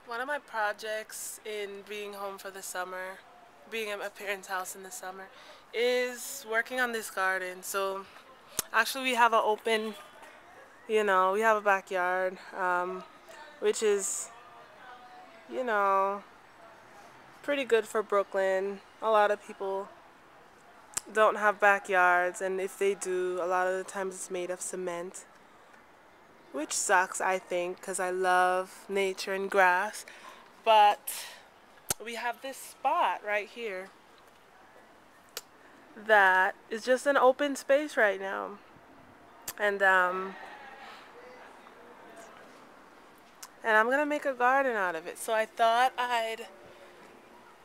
One of my projects in being home for the summer, being at my parents' house in the summer, is working on this garden. So actually we have an open, we have a backyard, which is, you know, pretty good for Brooklyn. A lot of people don't have backyards, and if they do, a lot of the times it's made of cement, which sucks, I think, because I love nature and grass. But we have this spot right here that is just an open space right now. And I'm gonna make a garden out of it. So I thought I'd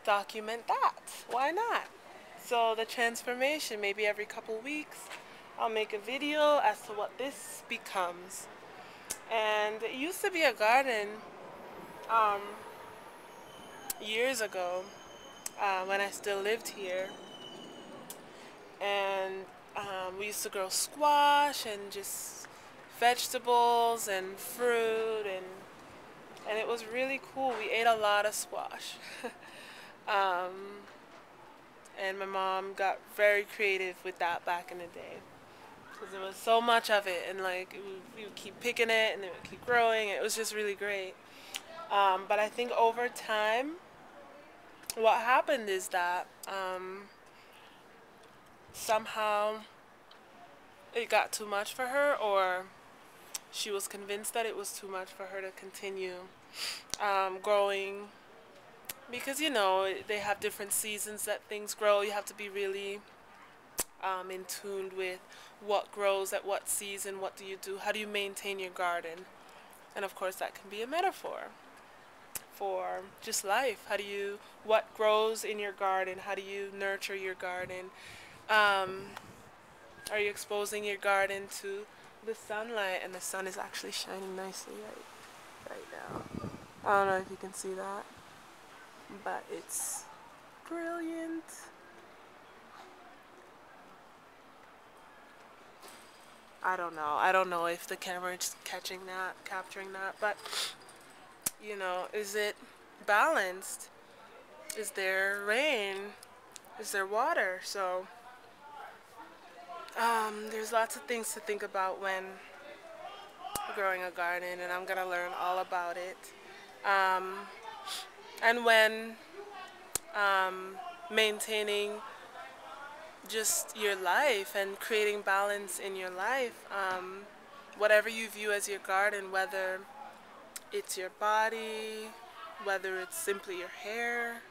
document that. Why not? So the transformation, maybe every couple weeks, I'll make a video as to what this becomes. And it used to be a garden um, years ago when I still lived here. And we used to grow squash and just vegetables and fruit, and it was really cool. We ate a lot of squash. And my mom got very creative with that back in the day, because there was so much of it, and like we would keep picking it and it would keep growing. It was just really great. But I think over time what happened is that somehow it got too much for her, or she was convinced that it was too much for her to continue growing, because they have different seasons that things grow. You have to be really in tune with what grows at what season. What do you do? How do you maintain your garden? And of course that can be a metaphor for just life. What grows in your garden? How do you nurture your garden? Are you exposing your garden to the sunlight? And the sun is actually shining nicely right now. I don't know if you can see that, but it's brilliant. I don't know. I don't know if the camera is capturing that, but is it balanced? Is there rain? Is there water? So there's lots of things to think about when growing a garden, and I'm gonna learn all about it. And when maintaining just your life and creating balance in your life, whatever you view as your garden, whether it's your body, whether it's simply your hair,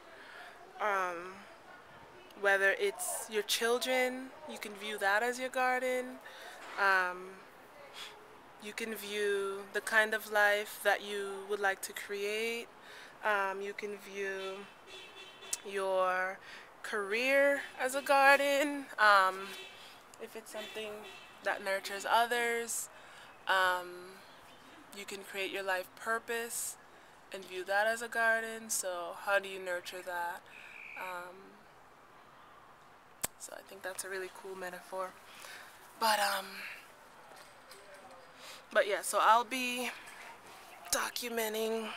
whether it's your children, you can view that as your garden. You can view the kind of life that you would like to create. You can view your career as a garden. If it's something that nurtures others, you can create your life purpose and view that as a garden. So how do you nurture that? So I think that's a really cool metaphor. But yeah, so I'll be documenting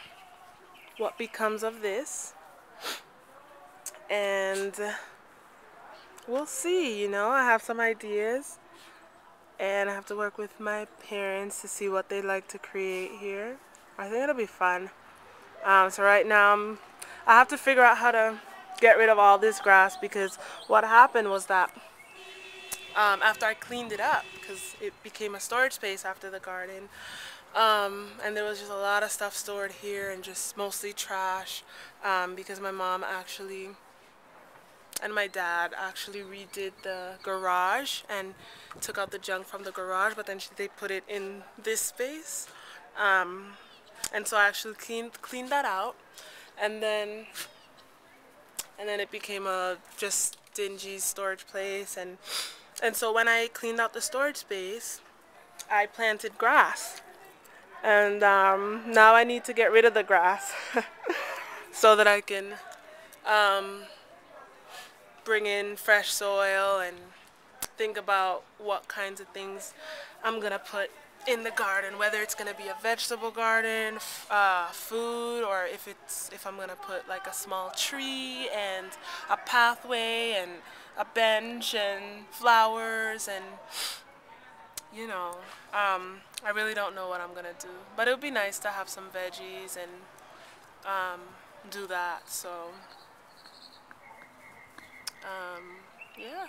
what becomes of this, and we'll see. I have some ideas, and I have to work with my parents to see what they'd like to create here. I think it'll be fun. So right now I have to figure out how to get rid of all this grass, because what happened was that after I cleaned it up, because it became a storage space after the garden, and there was just a lot of stuff stored here, and just mostly trash, because my mom actually and my dad actually redid the garage and took out the junk from the garage, but then they put it in this space, and so I actually cleaned that out, and then it became a just dingy storage place. And so when I cleaned out the storage space, I planted grass. And now I need to get rid of the grass so that I can bring in fresh soil and think about what kinds of things I'm going to put in the garden, whether it's gonna be a vegetable garden, food, or if I'm gonna put like a small tree and a pathway and a bench and flowers and you know, I really don't know what I'm gonna do, but it would be nice to have some veggies and do that. So yeah,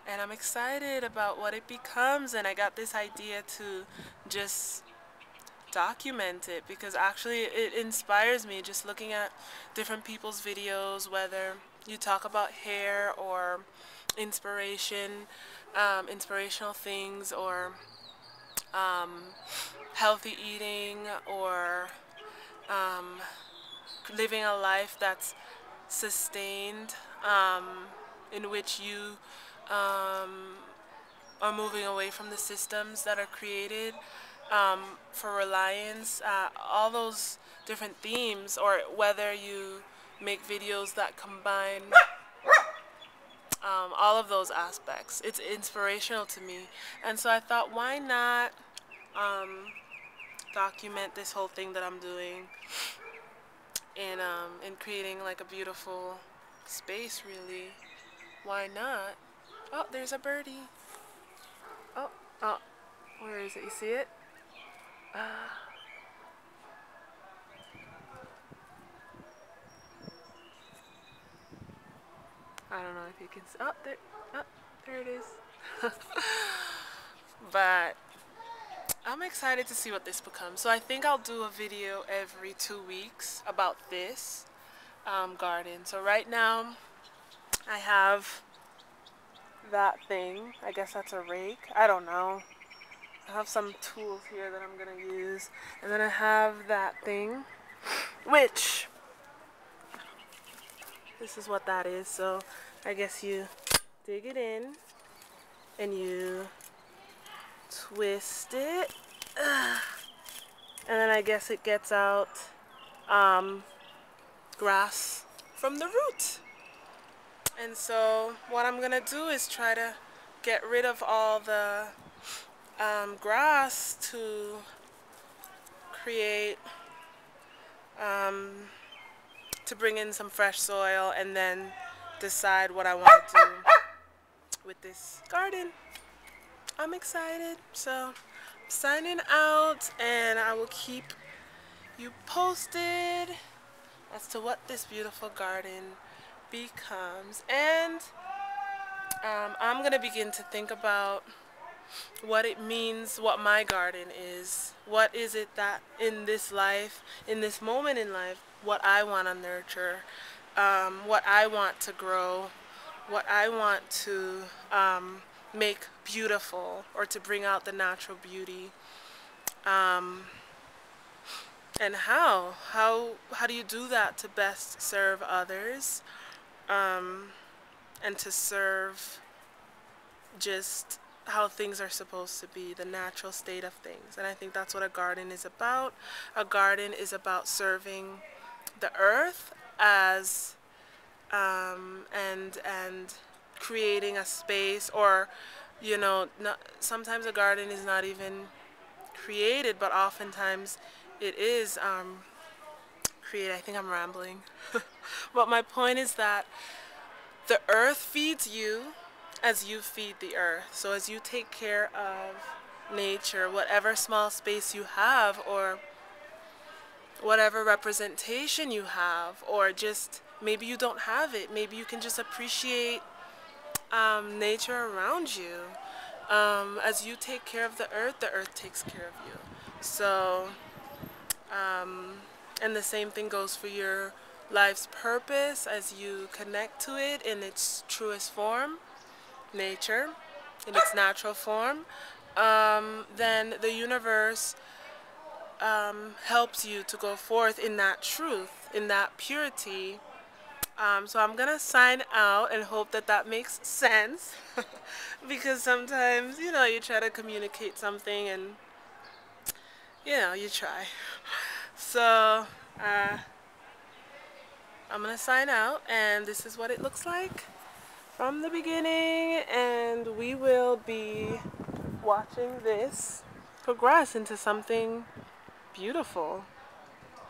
and I'm excited about what it becomes, and I got this idea to just document it because actually it inspires me just looking at different people's videos, whether you talk about hair or inspiration, inspirational things, or healthy eating, or living a life that's sustained, in which you are moving away from the systems that are created for reliance, all those different themes, or whether you make videos that combine all of those aspects. It's inspirational to me. And so I thought, why not document this whole thing that I'm doing in creating like a beautiful space, really. Why not? Oh, there's a birdie. Oh, oh, where is it? You see it? I don't know if you can see. Oh, there it is. But I'm excited to see what this becomes. So I think I'll do a video every 2 weeks about this garden. So right now I have that thing. I guess that's a rake. I don't know. I have some tools here that I'm gonna use. And then I have that thing, which this is what that is. So I guess you dig it in and you twist it. And then I guess it gets out grass from the root. And so what I'm gonna do is try to get rid of all the grass to create, to bring in some fresh soil, and then decide what I want to do with this garden. I'm excited. So I'm signing out, and I will keep you posted as to what this beautiful garden becomes. And I'm gonna begin to think about what it means, what my garden is. What is it that in this life, in this moment in life, what I want to nurture, what I want to grow, what I want to make beautiful, or to bring out the natural beauty. And how do you do that to best serve others, and to serve just how things are supposed to be, the natural state of things. And I think that's what a garden is about. A garden is about serving the earth as and creating a space, or sometimes a garden is not even created, but oftentimes it is created. I think I'm rambling. But my point is that the earth feeds you as you feed the earth. So as you take care of nature, whatever small space you have, or whatever representation you have, or just maybe you don't have it, maybe you can just appreciate nature around you. As you take care of the earth takes care of you. So and the same thing goes for your life's purpose. As you connect to it in its truest form, nature, in its natural form, then the universe helps you to go forth in that truth, in that purity. So I'm gonna sign out and hope that that makes sense. Because sometimes, you try to communicate something and, you try. So I'm gonna sign out, and this is what it looks like from the beginning, and we will be watching this progress into something beautiful.